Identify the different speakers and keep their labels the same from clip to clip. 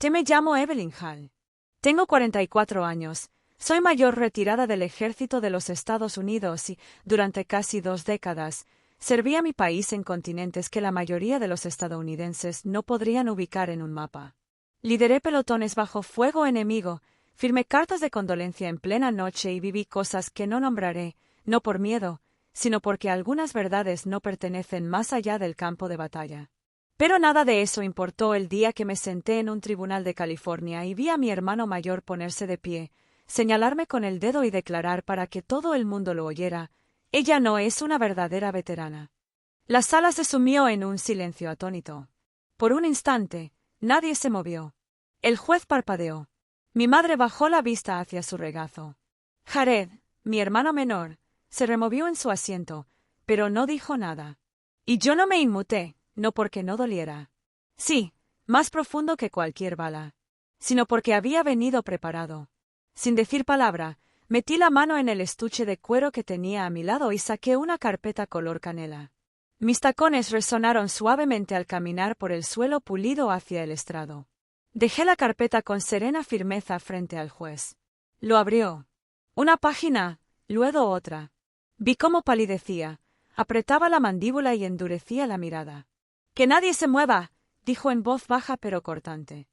Speaker 1: Me llamo Evelyn Hall. Tengo 44 años. Soy mayor retirada del ejército de los Estados Unidos y, durante casi 2 décadas, serví a mi país en continentes que la mayoría de los estadounidenses no podrían ubicar en un mapa. Lideré pelotones bajo fuego enemigo, firmé cartas de condolencia en plena noche y viví cosas que no nombraré, no por miedo, sino porque algunas verdades no pertenecen más allá del campo de batalla. Pero nada de eso importó el día que me senté en un tribunal de California y vi a mi hermano mayor ponerse de pie, señalarme con el dedo y declarar para que todo el mundo lo oyera: ella no es una verdadera veterana. La sala se sumió en un silencio atónito. Por un instante, nadie se movió. El juez parpadeó. Mi madre bajó la vista hacia su regazo. Jared, mi hermano menor, se removió en su asiento, pero no dijo nada. Y yo no me inmuté, no porque no doliera. Sí, más profundo que cualquier bala. Sino porque había venido preparado. Sin decir palabra, metí la mano en el estuche de cuero que tenía a mi lado y saqué una carpeta color canela. Mis tacones resonaron suavemente al caminar por el suelo pulido hacia el estrado. Dejé la carpeta con serena firmeza frente al juez. Lo abrió. Una página, luego otra. Vi cómo palidecía, apretaba la mandíbula y endurecía la mirada. «¡Que nadie se mueva!», dijo en voz baja pero cortante.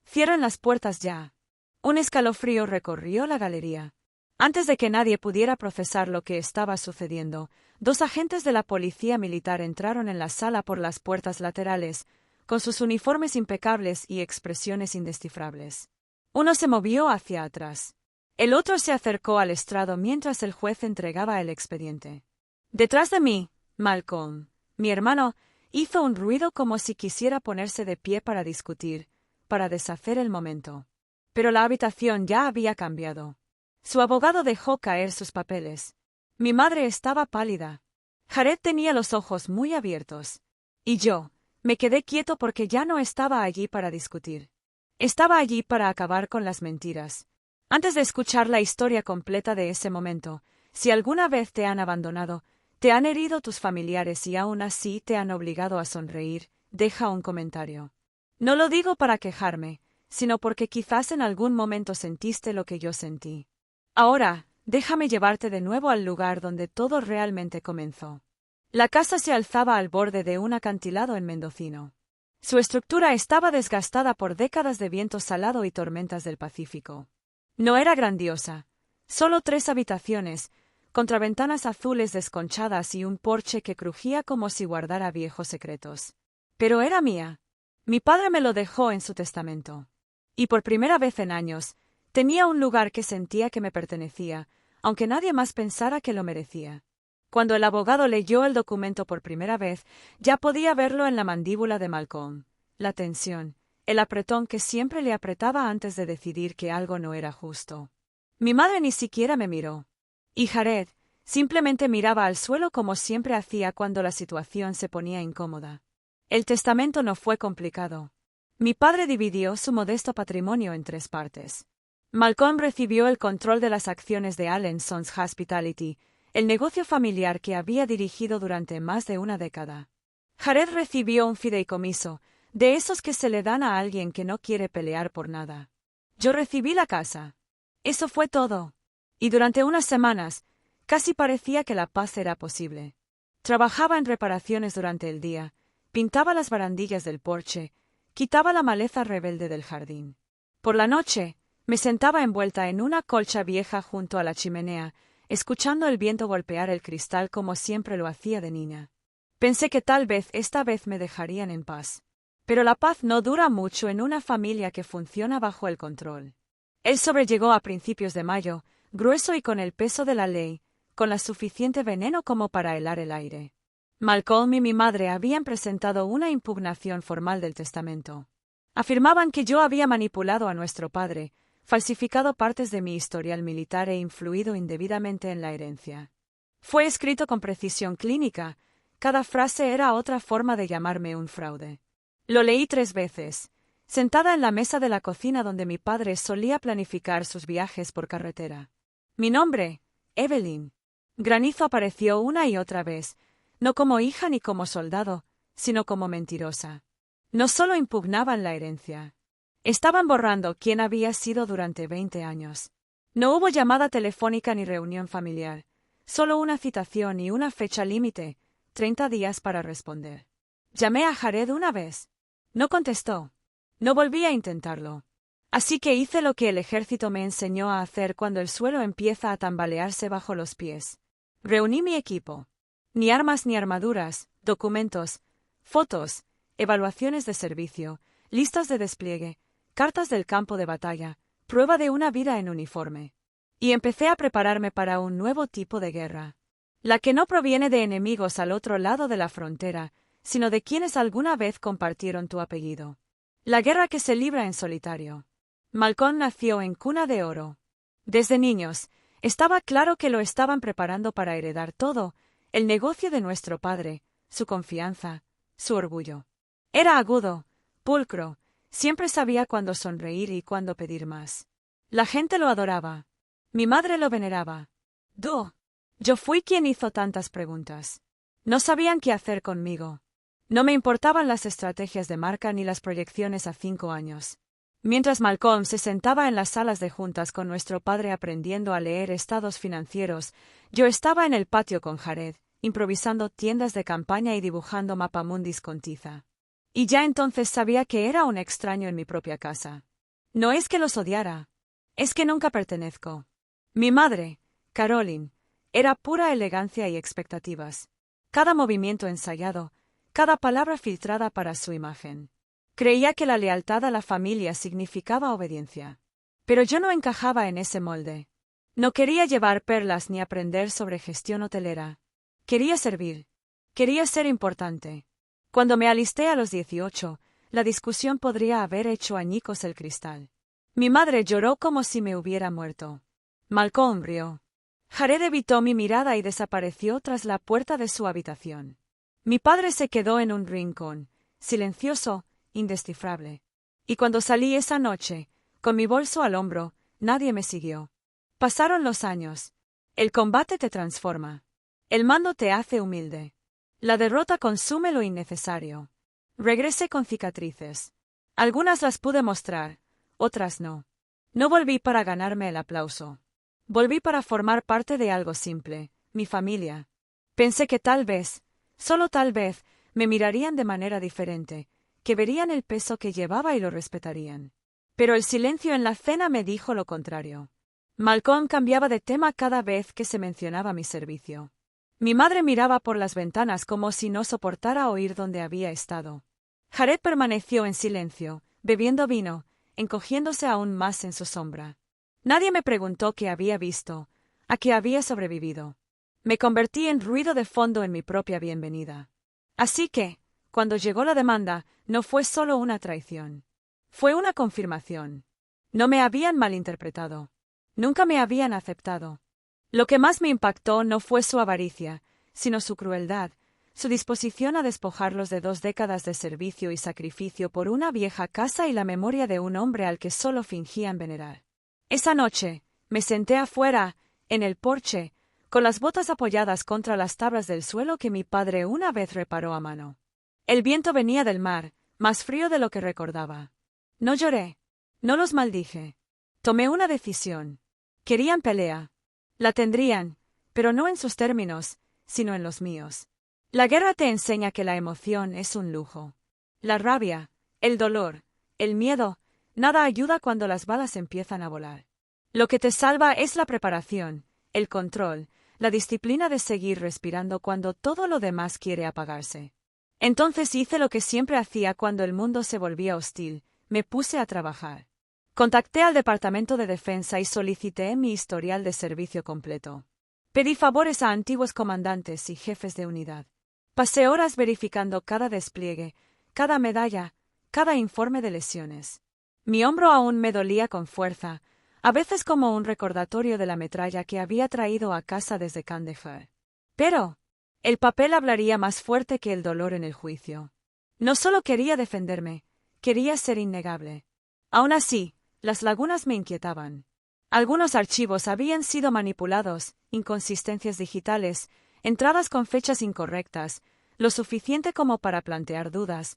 Speaker 1: «Cierren las puertas ya». Un escalofrío recorrió la galería. Antes de que nadie pudiera procesar lo que estaba sucediendo, 2 agentes de la policía militar entraron en la sala por las puertas laterales, con sus uniformes impecables y expresiones indescifrables. Uno se movió hacia atrás. El otro se acercó al estrado mientras el juez entregaba el expediente. Detrás de mí, Malcolm, mi hermano, hizo un ruido como si quisiera ponerse de pie para discutir, para deshacer el momento. Pero la habitación ya había cambiado. Su abogado dejó caer sus papeles. Mi madre estaba pálida. Jared tenía los ojos muy abiertos. Y yo, me quedé quieto porque ya no estaba allí para discutir. Estaba allí para acabar con las mentiras. Antes de escuchar la historia completa de ese momento, si alguna vez te han abandonado, te han herido tus familiares y aún así te han obligado a sonreír, deja un comentario. No lo digo para quejarme, sino porque quizás en algún momento sentiste lo que yo sentí. Ahora, déjame llevarte de nuevo al lugar donde todo realmente comenzó. La casa se alzaba al borde de un acantilado en Mendocino. Su estructura estaba desgastada por décadas de viento salado y tormentas del Pacífico. No era grandiosa. Solo 3 habitaciones, contraventanas azules desconchadas y un porche que crujía como si guardara viejos secretos. Pero era mía. Mi padre me lo dejó en su testamento. Y por primera vez en años, tenía un lugar que sentía que me pertenecía, aunque nadie más pensara que lo merecía. Cuando el abogado leyó el documento por primera vez, ya podía verlo en la mandíbula de Malcolm. La tensión, el apretón que siempre le apretaba antes de decidir que algo no era justo. Mi madre ni siquiera me miró. Y Jared simplemente miraba al suelo como siempre hacía cuando la situación se ponía incómoda. El testamento no fue complicado. Mi padre dividió su modesto patrimonio en 3 partes. Malcolm recibió el control de las acciones de Allen Sons Hospitality, el negocio familiar que había dirigido durante más de una década. Jared recibió un fideicomiso, de esos que se le dan a alguien que no quiere pelear por nada. Yo recibí la casa. Eso fue todo. Y durante unas semanas, casi parecía que la paz era posible. Trabajaba en reparaciones durante el día, pintaba las barandillas del porche, quitaba la maleza rebelde del jardín. Por la noche, me sentaba envuelta en una colcha vieja junto a la chimenea, escuchando el viento golpear el cristal como siempre lo hacía de niña. Pensé que tal vez esta vez me dejarían en paz. Pero la paz no dura mucho en una familia que funciona bajo el control. Él sobrellegó a principios de mayo, grueso y con el peso de la ley, con la suficiente veneno como para helar el aire. Malcolm y mi madre habían presentado una impugnación formal del testamento. Afirmaban que yo había manipulado a nuestro padre, falsificado partes de mi historial militar e influido indebidamente en la herencia. Fue escrito con precisión clínica, cada frase era otra forma de llamarme un fraude. Lo leí 3 veces, sentada en la mesa de la cocina donde mi padre solía planificar sus viajes por carretera. Mi nombre, Evelyn. Granizo apareció una y otra vez, no como hija ni como soldado, sino como mentirosa. No solo impugnaban la herencia. Estaban borrando quién había sido durante 20 años. No hubo llamada telefónica ni reunión familiar, solo una citación y una fecha límite, 30 días para responder. Llamé a Jared una vez. No contestó. No volví a intentarlo. Así que hice lo que el ejército me enseñó a hacer cuando el suelo empieza a tambalearse bajo los pies. Reuní mi equipo. Ni armas ni armaduras, documentos, fotos, evaluaciones de servicio, listas de despliegue, cartas del campo de batalla, prueba de una vida en uniforme. Y empecé a prepararme para un nuevo tipo de guerra. La que no proviene de enemigos al otro lado de la frontera, sino de quienes alguna vez compartieron tu apellido. La guerra que se libra en solitario. Malcolm nació en cuna de oro. Desde niños, estaba claro que lo estaban preparando para heredar todo, el negocio de nuestro padre, su confianza, su orgullo. Era agudo, pulcro, siempre sabía cuándo sonreír y cuándo pedir más. La gente lo adoraba. Mi madre lo veneraba. Yo fui quien hizo tantas preguntas. No sabían qué hacer conmigo. No me importaban las estrategias de marca ni las proyecciones a 5 años. Mientras Malcolm se sentaba en las salas de juntas con nuestro padre aprendiendo a leer estados financieros, yo estaba en el patio con Jared, improvisando tiendas de campaña y dibujando mapamundis con tiza. Y ya entonces sabía que era un extraño en mi propia casa. No es que los odiara, es que nunca pertenezco. Mi madre, Caroline, era pura elegancia y expectativas. Cada movimiento ensayado, cada palabra filtrada para su imagen. Creía que la lealtad a la familia significaba obediencia. Pero yo no encajaba en ese molde. No quería llevar perlas ni aprender sobre gestión hotelera. Quería servir. Quería ser importante. Cuando me alisté a los 18, la discusión podría haber hecho añicos el cristal. Mi madre lloró como si me hubiera muerto. Malcolm rió. Jared evitó mi mirada y desapareció tras la puerta de su habitación. Mi padre se quedó en un rincón, silencioso, indescifrable. Y cuando salí esa noche, con mi bolso al hombro, nadie me siguió. Pasaron los años. El combate te transforma. El mando te hace humilde. La derrota consume lo innecesario. Regresé con cicatrices. Algunas las pude mostrar, otras no. No volví para ganarme el aplauso. Volví para formar parte de algo simple, mi familia. Pensé que tal vez, solo tal vez, me mirarían de manera diferente, que verían el peso que llevaba y lo respetarían. Pero el silencio en la cena me dijo lo contrario. Malcolm cambiaba de tema cada vez que se mencionaba mi servicio. Mi madre miraba por las ventanas como si no soportara oír dónde había estado. Jared permaneció en silencio, bebiendo vino, encogiéndose aún más en su sombra. Nadie me preguntó qué había visto, a qué había sobrevivido. Me convertí en ruido de fondo en mi propia bienvenida. Así que, cuando llegó la demanda, no fue solo una traición. Fue una confirmación. No me habían malinterpretado. Nunca me habían aceptado. Lo que más me impactó no fue su avaricia, sino su crueldad, su disposición a despojarlos de 2 décadas de servicio y sacrificio por una vieja casa y la memoria de un hombre al que solo fingían venerar. Esa noche, me senté afuera, en el porche, con las botas apoyadas contra las tablas del suelo que mi padre una vez reparó a mano. El viento venía del mar, más frío de lo que recordaba. No lloré. No los maldije. Tomé una decisión. Querían pelea. La tendrían, pero no en sus términos, sino en los míos. La guerra te enseña que la emoción es un lujo. La rabia, el dolor, el miedo, nada ayuda cuando las balas empiezan a volar. Lo que te salva es la preparación, el control, la disciplina de seguir respirando cuando todo lo demás quiere apagarse. Entonces hice lo que siempre hacía cuando el mundo se volvía hostil, me puse a trabajar. Contacté al Departamento de Defensa y solicité mi historial de servicio completo. Pedí favores a antiguos comandantes y jefes de unidad. Pasé horas verificando cada despliegue, cada medalla, cada informe de lesiones. Mi hombro aún me dolía con fuerza, a veces como un recordatorio de la metralla que había traído a casa desde Kandahar. Pero el papel hablaría más fuerte que el dolor en el juicio. No solo quería defenderme, quería ser innegable. Aún así, las lagunas me inquietaban. Algunos archivos habían sido manipulados, inconsistencias digitales, entradas con fechas incorrectas, lo suficiente como para plantear dudas,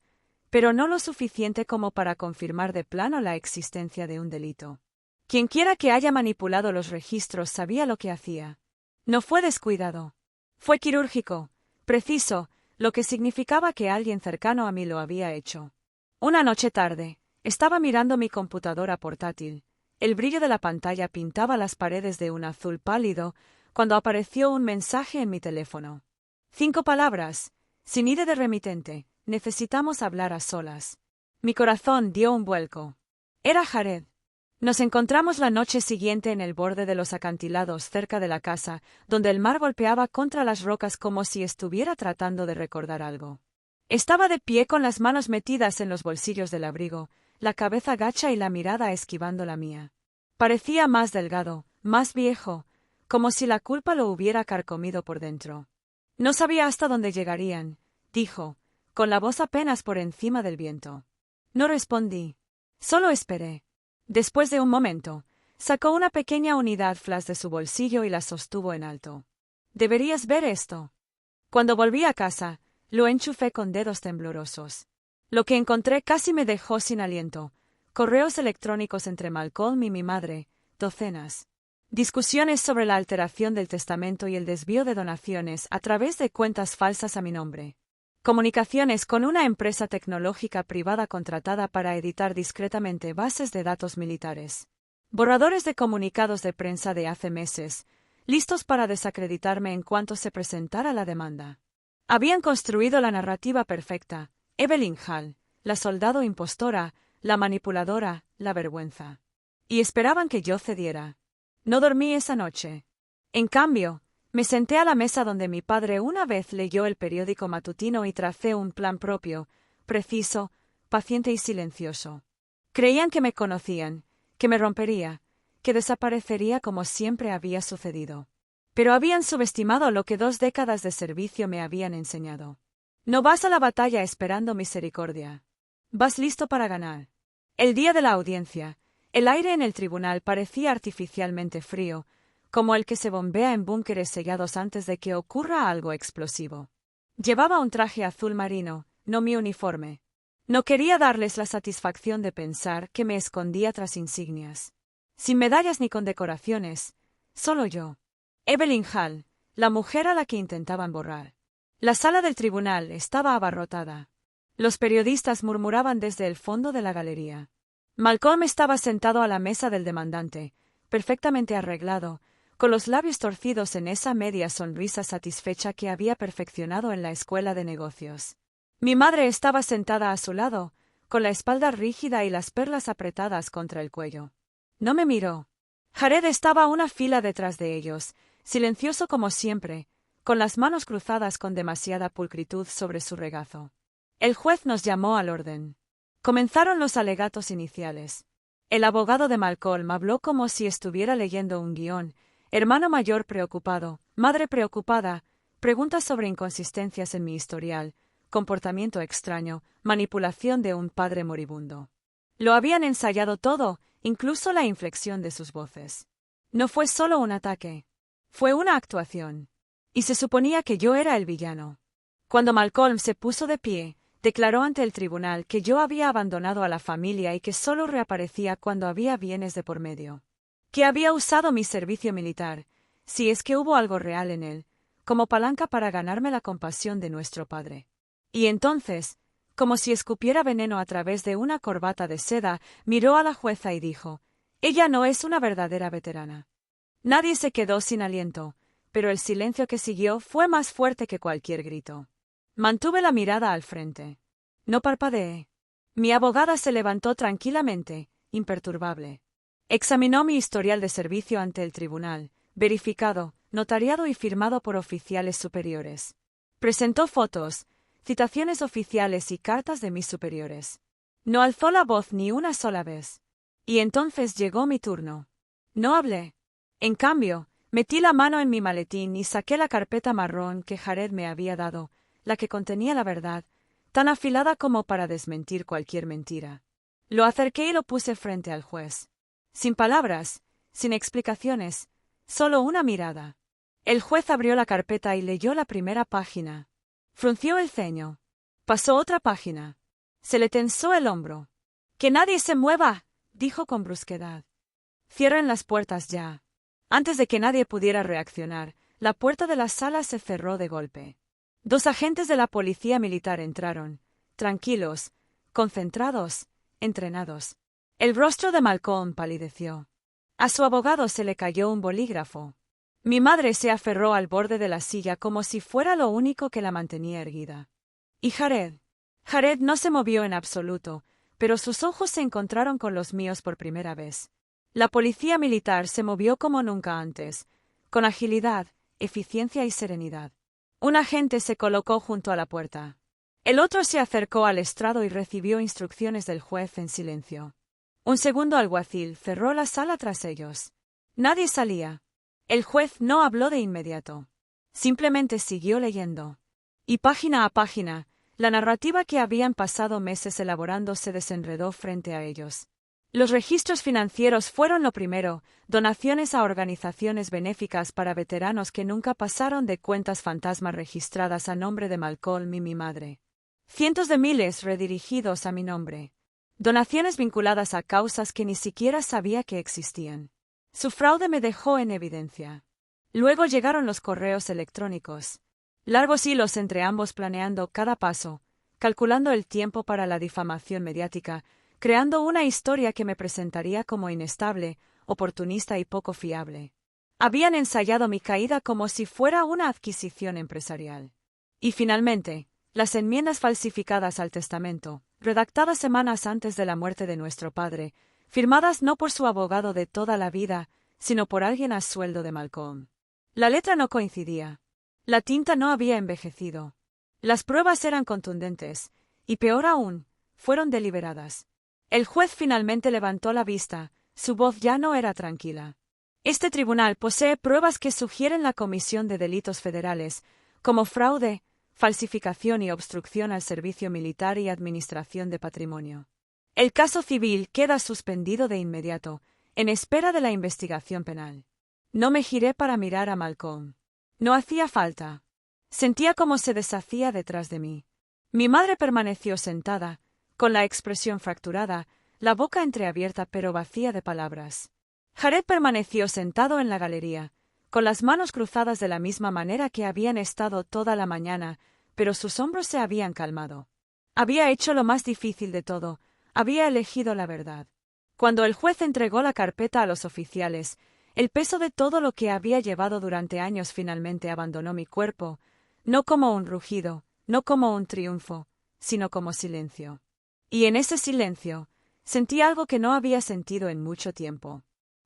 Speaker 1: pero no lo suficiente como para confirmar de plano la existencia de un delito. Quienquiera que haya manipulado los registros sabía lo que hacía. No fue descuidado. Fue quirúrgico, preciso, lo que significaba que alguien cercano a mí lo había hecho. Una noche tarde, estaba mirando mi computadora portátil. El brillo de la pantalla pintaba las paredes de un azul pálido, cuando apareció un mensaje en mi teléfono. 5 palabras. Sin ID de remitente, necesitamos hablar a solas. Mi corazón dio un vuelco. Era Jared. Nos encontramos la noche siguiente en el borde de los acantilados cerca de la casa, donde el mar golpeaba contra las rocas como si estuviera tratando de recordar algo. Estaba de pie con las manos metidas en los bolsillos del abrigo, la cabeza gacha y la mirada esquivando la mía. Parecía más delgado, más viejo, como si la culpa lo hubiera carcomido por dentro. No sabía hasta dónde llegarían, dijo, con la voz apenas por encima del viento. No respondí. Solo esperé. Después de un momento, sacó una pequeña unidad flash de su bolsillo y la sostuvo en alto. «Deberías ver esto». Cuando volví a casa, lo enchufé con dedos temblorosos. Lo que encontré casi me dejó sin aliento. Correos electrónicos entre Malcolm y mi madre, docenas. Discusiones sobre la alteración del testamento y el desvío de donaciones a través de cuentas falsas a mi nombre. Comunicaciones con una empresa tecnológica privada contratada para editar discretamente bases de datos militares. Borradores de comunicados de prensa de hace meses, listos para desacreditarme en cuanto se presentara la demanda. Habían construido la narrativa perfecta: Evelyn Hall, la soldado impostora, la manipuladora, la vergüenza. Y esperaban que yo cediera. No dormí esa noche. En cambio, me senté a la mesa donde mi padre una vez leyó el periódico matutino y tracé un plan propio, preciso, paciente y silencioso. Creían que me conocían, que me rompería, que desaparecería como siempre había sucedido. Pero habían subestimado lo que 2 décadas de servicio me habían enseñado. No vas a la batalla esperando misericordia. Vas listo para ganar. El día de la audiencia, el aire en el tribunal parecía artificialmente frío, como el que se bombea en búnkeres sellados antes de que ocurra algo explosivo. Llevaba un traje azul marino, no mi uniforme. No quería darles la satisfacción de pensar que me escondía tras insignias. Sin medallas ni condecoraciones, solo yo. Evelyn Hall, la mujer a la que intentaban borrar. La sala del tribunal estaba abarrotada. Los periodistas murmuraban desde el fondo de la galería. Malcolm estaba sentado a la mesa del demandante, perfectamente arreglado, con los labios torcidos en esa media sonrisa satisfecha que había perfeccionado en la escuela de negocios. Mi madre estaba sentada a su lado, con la espalda rígida y las perlas apretadas contra el cuello. No me miró. Jared estaba una fila detrás de ellos, silencioso como siempre, con las manos cruzadas con demasiada pulcritud sobre su regazo. El juez nos llamó al orden. Comenzaron los alegatos iniciales. El abogado de Malcolm habló como si estuviera leyendo un guión. Hermano mayor preocupado, madre preocupada, preguntas sobre inconsistencias en mi historial, comportamiento extraño, manipulación de un padre moribundo. Lo habían ensayado todo, incluso la inflexión de sus voces. No fue solo un ataque. Fue una actuación. Y se suponía que yo era el villano. Cuando Malcolm se puso de pie, declaró ante el tribunal que yo había abandonado a la familia y que solo reaparecía cuando había bienes de por medio. Que había usado mi servicio militar, si es que hubo algo real en él, como palanca para ganarme la compasión de nuestro padre. Y entonces, como si escupiera veneno a través de una corbata de seda, miró a la jueza y dijo: «Ella no es una verdadera veterana». Nadie se quedó sin aliento, pero el silencio que siguió fue más fuerte que cualquier grito. Mantuve la mirada al frente. No parpadeé. Mi abogada se levantó tranquilamente, imperturbable. Examinó mi historial de servicio ante el tribunal, verificado, notariado y firmado por oficiales superiores. Presentó fotos, citaciones oficiales y cartas de mis superiores. No alzó la voz ni una sola vez. Y entonces llegó mi turno. No hablé. En cambio, metí la mano en mi maletín y saqué la carpeta marrón que Jared me había dado, la que contenía la verdad, tan afilada como para desmentir cualquier mentira. Lo acerqué y lo puse frente al juez. Sin palabras, sin explicaciones, solo una mirada. El juez abrió la carpeta y leyó la primera página. Frunció el ceño. Pasó otra página. Se le tensó el hombro. —¡Que nadie se mueva! —dijo con brusquedad. —Cierren las puertas ya. Antes de que nadie pudiera reaccionar, la puerta de la sala se cerró de golpe. 2 agentes de la policía militar entraron, tranquilos, concentrados, entrenados. El rostro de Malcolm palideció. A su abogado se le cayó un bolígrafo. Mi madre se aferró al borde de la silla como si fuera lo único que la mantenía erguida. ¿Y Jared? Jared no se movió en absoluto, pero sus ojos se encontraron con los míos por primera vez. La policía militar se movió como nunca antes, con agilidad, eficiencia y serenidad. Un agente se colocó junto a la puerta. El otro se acercó al estrado y recibió instrucciones del juez en silencio. Un segundo alguacil cerró la sala tras ellos. Nadie salía. El juez no habló de inmediato. Simplemente siguió leyendo. Y página a página, la narrativa que habían pasado meses elaborando se desenredó frente a ellos. Los registros financieros fueron lo primero, donaciones a organizaciones benéficas para veteranos que nunca pasaron de cuentas fantasma registradas a nombre de Malcolm y mi madre. Cientos de miles redirigidos a mi nombre. Donaciones vinculadas a causas que ni siquiera sabía que existían. Su fraude me dejó en evidencia. Luego llegaron los correos electrónicos. Largos hilos entre ambos planeando cada paso, calculando el tiempo para la difamación mediática, creando una historia que me presentaría como inestable, oportunista y poco fiable. Habían ensayado mi caída como si fuera una adquisición empresarial. Y finalmente, las enmiendas falsificadas al testamento, redactadas semanas antes de la muerte de nuestro padre, firmadas no por su abogado de toda la vida, sino por alguien a sueldo de Malcolm. La letra no coincidía. La tinta no había envejecido. Las pruebas eran contundentes, y peor aún, fueron deliberadas. El juez finalmente levantó la vista, su voz ya no era tranquila. Este tribunal posee pruebas que sugieren la comisión de delitos federales, como fraude, falsificación y obstrucción al servicio militar y administración de patrimonio. El caso civil queda suspendido de inmediato, en espera de la investigación penal. No me giré para mirar a Malcolm. No hacía falta. Sentía cómo se deshacía detrás de mí. Mi madre permaneció sentada, con la expresión fracturada, la boca entreabierta pero vacía de palabras. Jared permaneció sentado en la galería, con las manos cruzadas de la misma manera que habían estado toda la mañana, pero sus hombros se habían calmado. Había hecho lo más difícil de todo, había elegido la verdad. Cuando el juez entregó la carpeta a los oficiales, el peso de todo lo que había llevado durante años finalmente abandonó mi cuerpo, no como un rugido, no como un triunfo, sino como silencio. Y en ese silencio, sentí algo que no había sentido en mucho tiempo.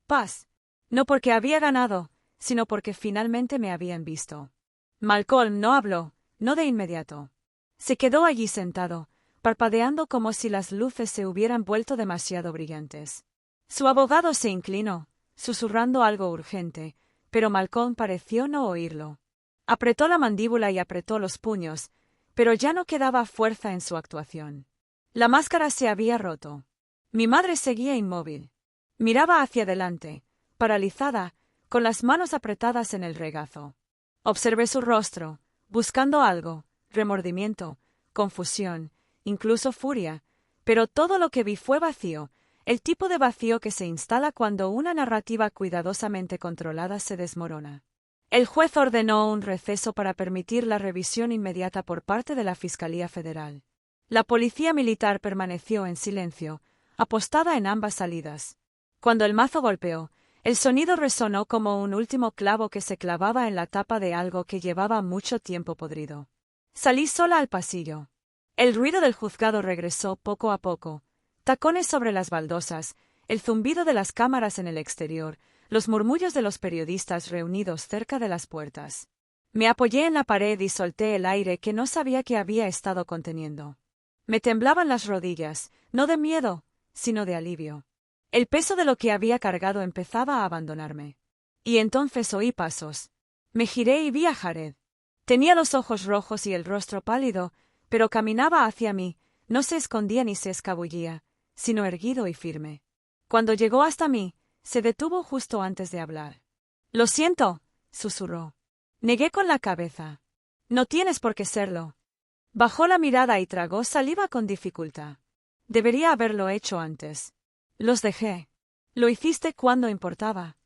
Speaker 1: Paz. No porque había ganado, sino porque finalmente me habían visto. Malcolm no habló, no de inmediato. Se quedó allí sentado, parpadeando como si las luces se hubieran vuelto demasiado brillantes. Su abogado se inclinó, susurrando algo urgente, pero Malcolm pareció no oírlo. Apretó la mandíbula y apretó los puños, pero ya no quedaba fuerza en su actuación. La máscara se había roto. Mi madre seguía inmóvil. Miraba hacia adelante, paralizada, con las manos apretadas en el regazo. Observé su rostro, buscando algo, remordimiento, confusión, incluso furia, pero todo lo que vi fue vacío, el tipo de vacío que se instala cuando una narrativa cuidadosamente controlada se desmorona. El juez ordenó un receso para permitir la revisión inmediata por parte de la Fiscalía Federal. La policía militar permaneció en silencio, apostada en ambas salidas. Cuando el mazo golpeó, el sonido resonó como un último clavo que se clavaba en la tapa de algo que llevaba mucho tiempo podrido. Salí sola al pasillo. El ruido del juzgado regresó poco a poco. Tacones sobre las baldosas, el zumbido de las cámaras en el exterior, los murmullos de los periodistas reunidos cerca de las puertas. Me apoyé en la pared y solté el aire que no sabía que había estado conteniendo. Me temblaban las rodillas, no de miedo, sino de alivio. El peso de lo que había cargado empezaba a abandonarme. Y entonces oí pasos. Me giré y vi a Jared. Tenía los ojos rojos y el rostro pálido, pero caminaba hacia mí, no se escondía ni se escabullía, sino erguido y firme. Cuando llegó hasta mí, se detuvo justo antes de hablar. «Lo siento», susurró. Negué con la cabeza. «No tienes por qué serlo». Bajó la mirada y tragó saliva con dificultad. Debería haberlo hecho antes. Los dejé. Lo hiciste cuando importaba.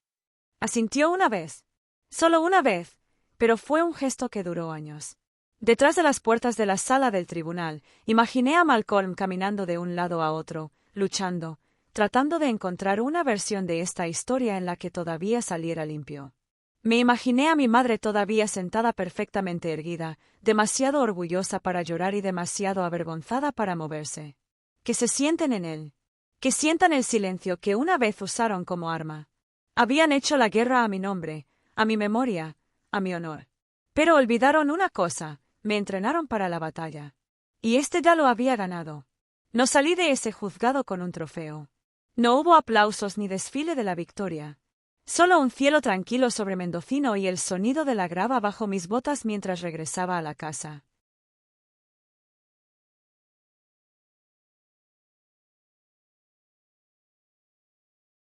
Speaker 1: Asintió una vez. Solo una vez, pero fue un gesto que duró años. Detrás de las puertas de la sala del tribunal, imaginé a Malcolm caminando de un lado a otro, luchando, tratando de encontrar una versión de esta historia en la que todavía saliera limpio. Me imaginé a mi madre todavía sentada perfectamente erguida, demasiado orgullosa para llorar y demasiado avergonzada para moverse. Que se sienten en él. Que sientan el silencio que una vez usaron como arma. Habían hecho la guerra a mi nombre, a mi memoria, a mi honor. Pero olvidaron una cosa, me entrenaron para la batalla. Y ya lo había ganado. No salí de ese juzgado con un trofeo. No hubo aplausos ni desfile de la victoria. Solo un cielo tranquilo sobre Mendocino y el sonido de la grava bajo mis botas mientras regresaba a la casa.